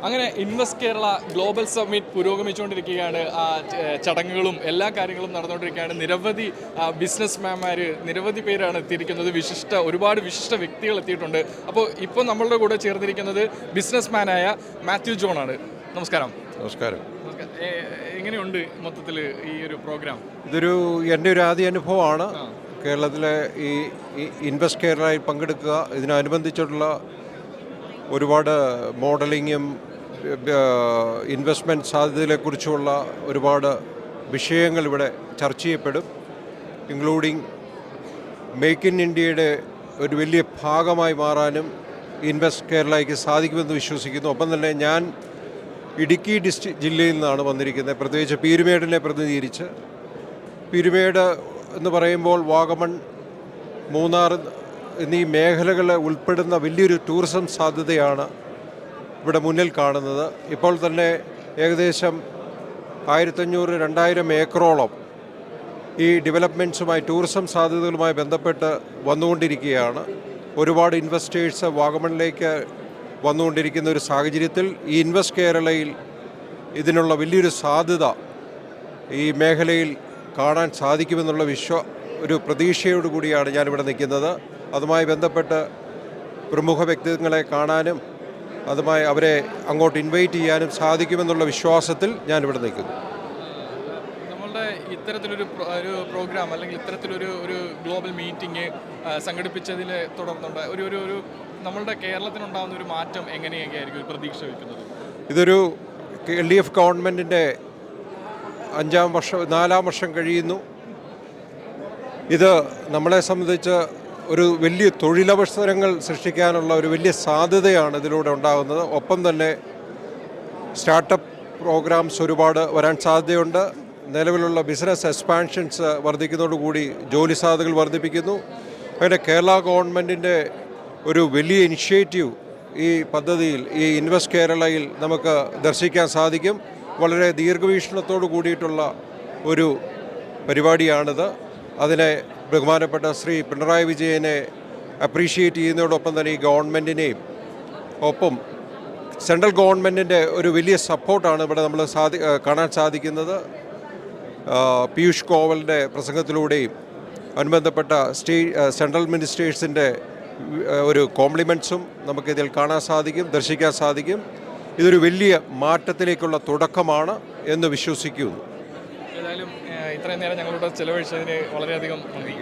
അങ്ങനെ invest Kerala global summit പുരോഗമിച്ചുകൊണ്ടിരിക്കുകയാണ്. ചടങ്ങുകളും എല്ലാ കാര്യങ്ങളും നടന്നുകൊണ്ടിരിക്കുകയാണ്. നിരവധി ബിസിനസ്മാൻമാർ, നിരവധി പേരാണ് എത്തിയിരിക്കുന്നത്. ഒരുപാട് വിശിഷ്ട വ്യക്തികൾ എത്തിയിട്ടുണ്ട്. അപ്പോൾ ഇപ്പോൾ നമ്മളുടെ കൂടെ ചേർന്നിരിക്കുന്നത് ബിസിനസ്മാനായ മാത്യു ജോൺ ആണ്. നമസ്കാരം. നമസ്കാരം. എങ്ങനെയുണ്ട് മൊത്തത്തിൽ ഈ ഒരു പ്രോഗ്രാം? എൻ്റെ ഒരു ആദ്യ അനുഭവമാണ് കേരളത്തിലെ ഈ ഇൻവെസ്റ്റ് കേരളയിൽ പങ്കെടുക്കുക. ഇതിനനുബന്ധിച്ചിട്ടുള്ള ഒരുപാട് മോഡലിങ്ങും ഇൻവെസ്റ്റ്മെൻറ്റ് സാധ്യതകളെക്കുറിച്ചുള്ള ഒരുപാട് വിഷയങ്ങൾ ഇവിടെ ചർച്ച ചെയ്യപ്പെടും. ഇൻക്ലൂഡിങ് മേക്ക് ഇൻ ഇന്ത്യയുടെ ഒരു വലിയ ഭാഗമായി മാറാനും ഇൻവെസ്റ്റ് കേരളയ്ക്ക് സാധിക്കുമെന്ന് വിശ്വസിക്കുന്നു. ഒപ്പം തന്നെ ഞാൻ ഇടുക്കി ജില്ലയിൽ നിന്നാണ് വന്നിരിക്കുന്നത്, പ്രത്യേകിച്ച് പീരുമേടിനെ പ്രതിനിധീകരിച്ച്. പീരുമേട് എന്ന് പറയുമ്പോൾ വാഗമൺ, മൂന്നാർ എന്നീ മേഖലകൾ ഉൾപ്പെടുന്ന വലിയൊരു ടൂറിസം സാധ്യതയാണ് ഇവിടെ മുന്നിൽ കാണുന്നത്. ഇപ്പോൾ തന്നെ ഏകദേശം 1500-2000 ഏക്കറോളം ഈ ഡെവലപ്മെൻറ്റ്സുമായി, ടൂറിസം സാധ്യതകളുമായി ബന്ധപ്പെട്ട് വന്നുകൊണ്ടിരിക്കുകയാണ്. ഒരുപാട് ഇൻവെസ്റ്റേഴ്സ് വാഗമണിലേക്ക് വന്നുകൊണ്ടിരിക്കുന്ന ഒരു സാഹചര്യത്തിൽ ഈ ഇൻവെസ്റ്റ് കേരളയിൽ ഇതിനുള്ള വലിയൊരു സാധ്യത ഈ മേഖലയിൽ കാണാൻ സാധിക്കുമെന്നുള്ള ഒരു പ്രതീക്ഷയോടുകൂടിയാണ് ഞാനിവിടെ നിൽക്കുന്നത്. അതുമായി ബന്ധപ്പെട്ട് പ്രമുഖ വ്യക്തിത്വങ്ങളെ കാണാനും അതുമായി അവരെ അങ്ങോട്ട് ഇൻവൈറ്റ് ചെയ്യാനും സാധിക്കുമെന്നുള്ള വിശ്വാസത്തിൽ ഞാനിവിടെ നിൽക്കുന്നു. നമ്മളുടെ ഇത്തരത്തിലൊരു പ്രോഗ്രാം അല്ലെങ്കിൽ ഇത്തരത്തിലൊരു ഗ്ലോബൽ മീറ്റിംഗ് സംഘടിപ്പിച്ചതിനെ തുടർന്നുണ്ട് ഒരു നമ്മളുടെ കേരളത്തിനുണ്ടാകുന്ന ഒരു മാറ്റം എങ്ങനെയൊക്കെ ആയിരിക്കും പ്രതീക്ഷ വയ്ക്കുന്നത്? ഇതൊരു LDF ഗവൺമെൻറ്റിൻ്റെ 4-ാം വർഷം കഴിയുന്നു. ഇത് നമ്മളെ സംബന്ധിച്ച് ഒരു വലിയ തൊഴിലവസരങ്ങൾ സൃഷ്ടിക്കാനുള്ള ഒരു വലിയ സാധ്യതയാണ് ഇതിലൂടെ ഉണ്ടാകുന്നത്. ഒപ്പം തന്നെ സ്റ്റാർട്ടപ്പ് പ്രോഗ്രാംസ് ഒരുപാട് വരാൻ സാധ്യതയുണ്ട്. നിലവിലുള്ള ബിസിനസ് എക്സ്പാൻഷൻസ് വർദ്ധിക്കുന്നതോടുകൂടി ജോലി സാധ്യതകൾ വർദ്ധിപ്പിക്കുന്നു. അങ്ങനെ കേരള ഗവൺമെൻറ്റിൻ്റെ ഒരു വലിയ ഇനിഷ്യേറ്റീവ് ഈ പദ്ധതിയിൽ, ഈ ഇൻവെസ്റ്റ് കേരളയിൽ നമുക്ക് ദർശിക്കാൻ സാധിക്കും. വളരെ ദീർഘവീക്ഷണത്തോടു കൂടിയിട്ടുള്ള ഒരു പരിപാടിയാണിത്. അതിനെ ബഹുമാനപ്പെട്ട ശ്രീ പിണറായി വിജയനെ അപ്രീഷിയേറ്റ് ചെയ്യുന്നതോടൊപ്പം തന്നെ ഈ ഗവൺമെൻറ്റിനെയും ഒപ്പം സെൻട്രൽ ഗവൺമെൻറ്റിൻ്റെ ഒരു വലിയ സപ്പോർട്ടാണ് ഇവിടെ നമ്മൾ കാണാൻ സാധിക്കുന്നത്. പീയൂഷ് ഗോയലിൻ്റെ പ്രസംഗത്തിലൂടെയും അനുബന്ധപ്പെട്ട സെൻട്രൽ മിനിസ്റ്റേഴ്സിൻ്റെ ഒരു കോംപ്ലിമെൻറ്റ്സും നമുക്കിതിൽ കാണാൻ സാധിക്കും, ദർശിക്കാൻ സാധിക്കും. ഇതൊരു വലിയ മാറ്റത്തിലേക്കുള്ള തുടക്കമാണ് എന്ന് വിശ്വസിക്കുന്നു. ഏതായാലും ഇത്രയും നേരം ഞങ്ങളോട് ചെലവഴിച്ചതിന് വളരെയധികം നന്ദി.